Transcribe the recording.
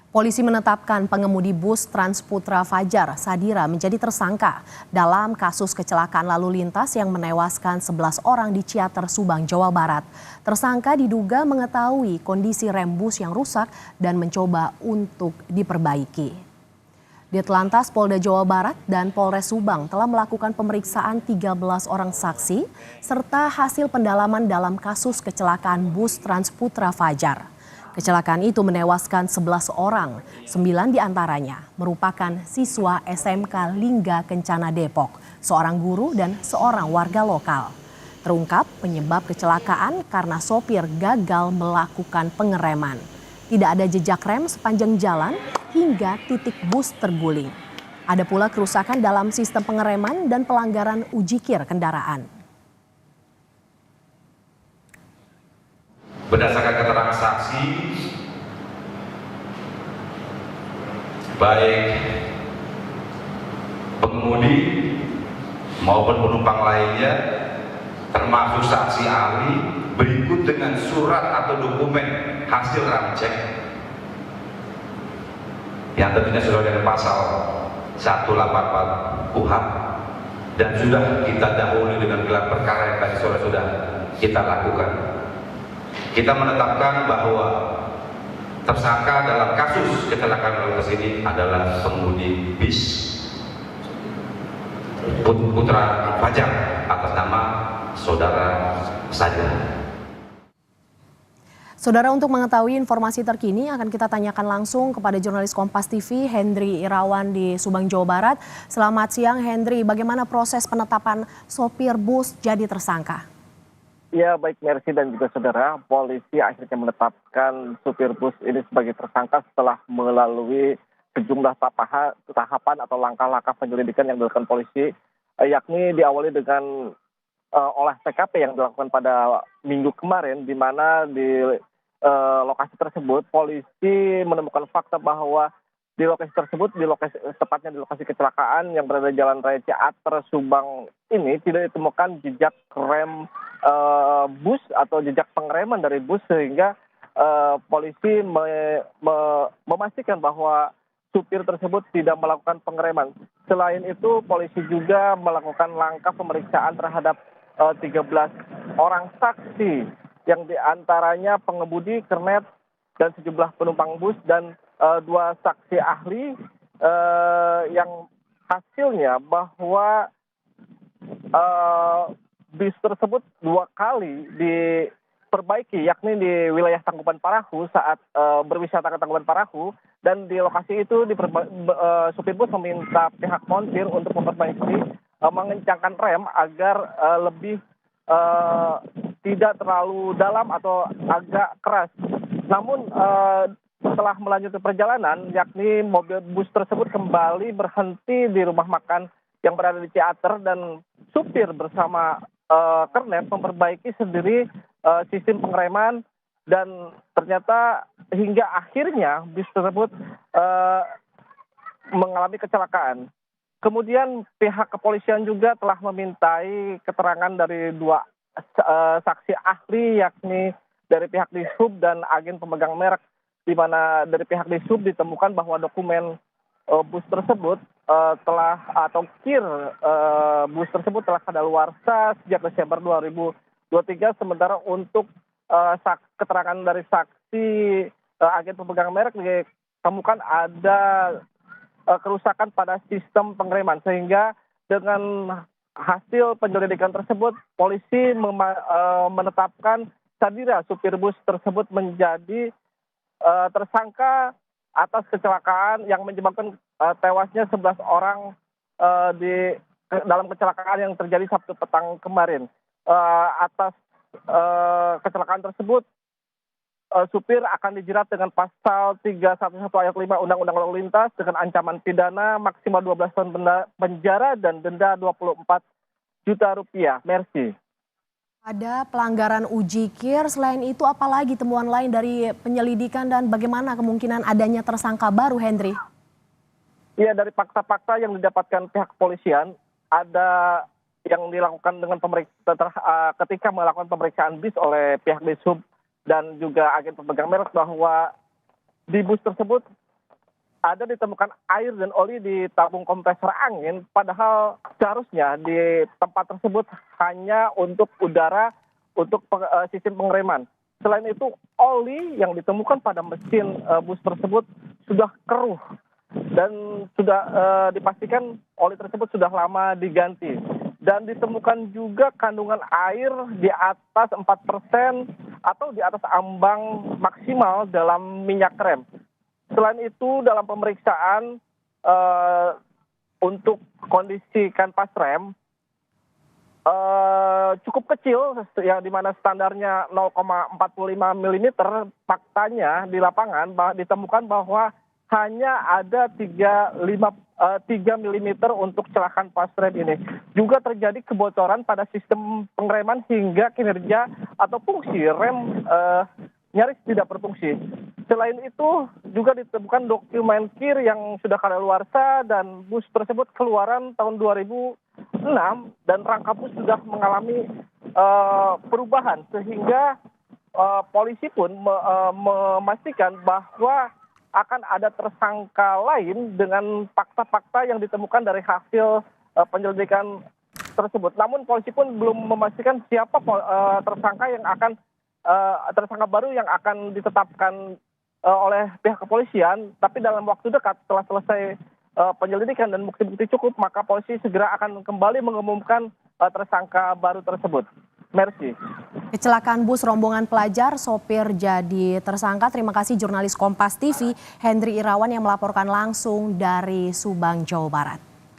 Polisi menetapkan pengemudi bus Transputra Fajar Sadira menjadi tersangka dalam kasus kecelakaan lalu lintas yang menewaskan 11 orang di Ciater, Subang, Jawa Barat. Tersangka diduga mengetahui kondisi rem bus yang rusak dan mencoba untuk diperbaiki. Ditlantas Polda Jawa Barat dan Polres Subang telah melakukan pemeriksaan 13 orang saksi serta hasil pendalaman dalam kasus kecelakaan bus Transputra Fajar. Kecelakaan itu menewaskan 11 orang, 9 diantaranya merupakan siswa SMK Lingga Kencana Depok, seorang guru dan seorang warga lokal. Terungkap penyebab kecelakaan karena sopir gagal melakukan pengereman. Tidak ada jejak rem sepanjang jalan hingga titik bus terguling. Ada pula kerusakan dalam sistem pengereman dan pelanggaran ujikir kendaraan. Berdasarkan keterangan saksi, baik pengemudi maupun penumpang lainnya, termasuk saksi ahli, berikut dengan surat atau dokumen hasil ramcek yang tentunya sudah dari pasal 184 KUHP dan sudah kita dahului dengan gelar perkara yang tadi sore sudah kita lakukan. Kita menetapkan bahwa tersangka dalam kasus kecelakaan lalu lintas ini adalah pengemudi bis Putra Fajar atas nama saudara Sadira. Saudara, untuk mengetahui informasi terkini akan kita tanyakan langsung kepada jurnalis Kompas TV Hendry Irawan di Subang, Jawa Barat. Selamat siang Hendry, bagaimana proses penetapan sopir bus jadi tersangka? Ya, baik Mercy dan juga saudara, polisi akhirnya menetapkan supir bus ini sebagai tersangka setelah melalui sejumlah tahapan atau langkah-langkah penyelidikan yang dilakukan polisi, yakni diawali dengan olah TKP yang dilakukan pada minggu kemarin, di mana di lokasi tersebut polisi menemukan fakta bahwa di lokasi tersebut, tepatnya di lokasi kecelakaan yang berada di Jalan Raya Ciater, Subang ini tidak ditemukan jejak rem bus atau jejak pengereman dari bus, sehingga polisi memastikan bahwa supir tersebut tidak melakukan pengereman. Selain itu, polisi juga melakukan langkah pemeriksaan terhadap 13 orang saksi yang diantaranya pengemudi, kernet, dan sejumlah penumpang bus, dan 2 saksi ahli yang hasilnya bahwa bis tersebut 2 kali diperbaiki, yakni di wilayah Tangkuban Parahu saat berwisata ke Tangkuban Parahu, dan di lokasi itu supir bus meminta pihak montir untuk memperbaiki, mengencangkan rem agar lebih tidak terlalu dalam atau agak keras. Namun setelah melanjutkan perjalanan, yakni mobil bus tersebut kembali berhenti di rumah makan yang berada di Ciater, dan supir bersama kernet memperbaiki sendiri sistem pengereman, dan ternyata hingga akhirnya bis tersebut mengalami kecelakaan. Kemudian pihak kepolisian juga telah memintai keterangan dari 2 saksi ahli, yakni dari pihak Dishub dan agen pemegang merek, di mana dari pihak Dishub ditemukan bahwa dokumen bus tersebut bus tersebut telah kadaluarsa sejak Desember 2023, sementara untuk keterangan dari saksi agen pemegang merek ditemukan ada kerusakan pada sistem pengereman, sehingga dengan hasil penyelidikan tersebut polisi menetapkan Sadira, supir bus tersebut, menjadi tersangka atas kecelakaan yang menyebabkan tewasnya 11 orang dalam kecelakaan yang terjadi Sabtu petang kemarin. Atas kecelakaan tersebut, supir akan dijerat dengan pasal 311 ayat 5 Undang-Undang Lalu Lintas dengan ancaman pidana maksimal 12 tahun penjara dan denda Rp24 juta. Mercy. Ada pelanggaran ujikir, selain itu apalagi temuan lain dari penyelidikan dan bagaimana kemungkinan adanya tersangka baru, Hendry? Iya, dari fakta-fakta yang didapatkan pihak kepolisian, ada yang dilakukan dengan ketika melakukan pemeriksaan bis oleh pihak Dishub dan juga agen pemegang merek, bahwa di bus tersebut ada ditemukan air dan oli di tabung kompresor angin, padahal seharusnya di tempat tersebut hanya untuk udara, untuk sistem pengereman. Selain itu, oli yang ditemukan pada mesin bus tersebut sudah keruh dan sudah dipastikan oli tersebut sudah lama diganti. Dan ditemukan juga kandungan air di atas 4% atau di atas ambang maksimal dalam minyak rem. Selain itu, dalam pemeriksaan untuk kondisi kanvas rem cukup kecil, yang dimana standarnya 0,45 mm, faktanya di lapangan ditemukan bahwa hanya ada 3 mm untuk celakan pas rem ini. Juga terjadi kebocoran pada sistem pengereman hingga kinerja atau fungsi rem nyaris tidak berfungsi. Selain itu juga ditemukan dokumen KIR yang sudah kadaluarsa dan bus tersebut keluaran tahun 2006 dan rangka bus sudah mengalami perubahan sehingga polisi pun memastikan bahwa akan ada tersangka lain dengan fakta-fakta yang ditemukan dari hasil penyelidikan tersebut. Namun polisi pun belum memastikan siapa tersangka baru yang akan ditetapkan oleh pihak kepolisian. Tapi dalam waktu dekat setelah selesai penyelidikan dan bukti-bukti cukup, maka polisi segera akan kembali mengumumkan tersangka baru tersebut. Mercy. Kecelakaan bus rombongan pelajar, sopir jadi tersangka. Terima kasih jurnalis Kompas TV Hendri Irawan yang melaporkan langsung dari Subang, Jawa Barat.